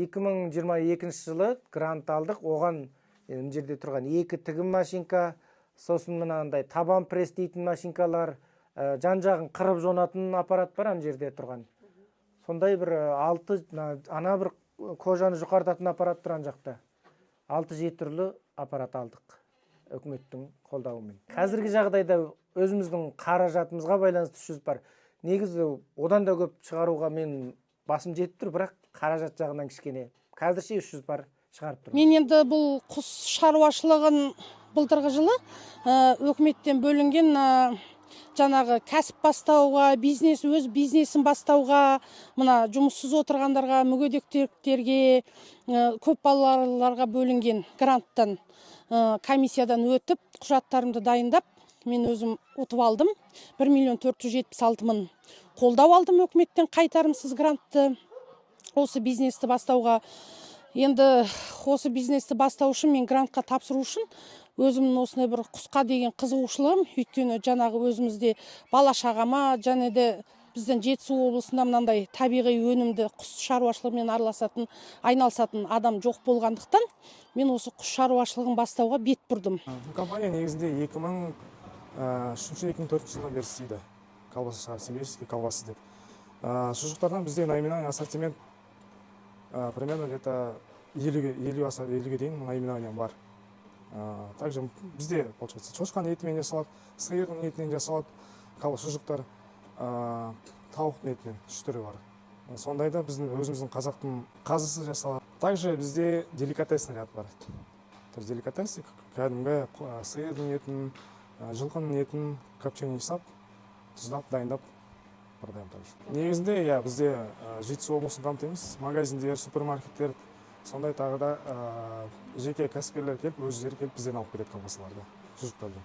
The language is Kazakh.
2022 жылы грант алдық. Оған мына жерде тұрған 2 тігін машинка, сосын мынандай табан пресс дейтін машинкалар, жан-жағын қырып жонатын аппарат бар ана жерде тұрған. Сондай бір 6 ана бір кожаны жұқартатын аппарат тұр ана жақта. 6-7 түрлі аппарат алдық үкіметтің қолдауымен. Қазіргі жағдайда өзіміздің қаражатымызға байланысты 300 бар. Негізі одан да көп шығаруға мен басым жетіп тұр, бірақ қаражат жағынан кішкене. Қазірше 300 бар шығарып тұр. Мен енді бұл құс шаруашылығын былтырғы жылы өкіметтен бөлінген жаңағы кәсіп бастауға, өз бизнесін бастауға, мына жұмыссыз отырғандарға, мүгедектерге, көп балаларға бөлінген гранттан, комиссиядан өтіп, құжаттарымды дайындап, мен өзім ұтып алдым. 1.476.000 мың қолдау алдым өкіметтен қайтарымсыз грантты осы бизнесті бастауға. Енді осы бизнесті бастау үшін мен грантқа тапсыру үшін өзімнің осындай бір құсқа деген қызығушылығым, өйткені жаңағы өзімізде бала шағама, және де біздің Жетісу облысында мынандай табиғи өнімді құс шаруашылығымен айналысатын адам жоқ болғандықтан, мен осы құс шаруашылығын бастауға бет бұрдым. Бұл компания негізінде 2003-2004 жылдан бері істейді. Колбаса шығар, сибирский колбасы деп. Шұжықтардан бізде наименование ассортимент примерно где-то 50-ге дейін наименование бар. Также бізде, получается, шошқаның етімен жасалады, сиырдың етінен жасалады, шұжықтар, тауықтың етінен 3 түрі бар. Сондайда біздің өзіміздің қазақтың қазысы жасалады. Также бізде деликатесный ряд бар. То есть деликатесный кәдімгі сиырдың етін, жылқының етін копчение жасап, тұздап, дайындап продаймыз. Негізінде бізде Жетісу облысын қамтимыз, магазиндер, супермаркеттер, сондай тағы да жеке кәсіпкерлер келіп, өздері келіп бізден алып кетеді колбасаларды, шұжықтарды.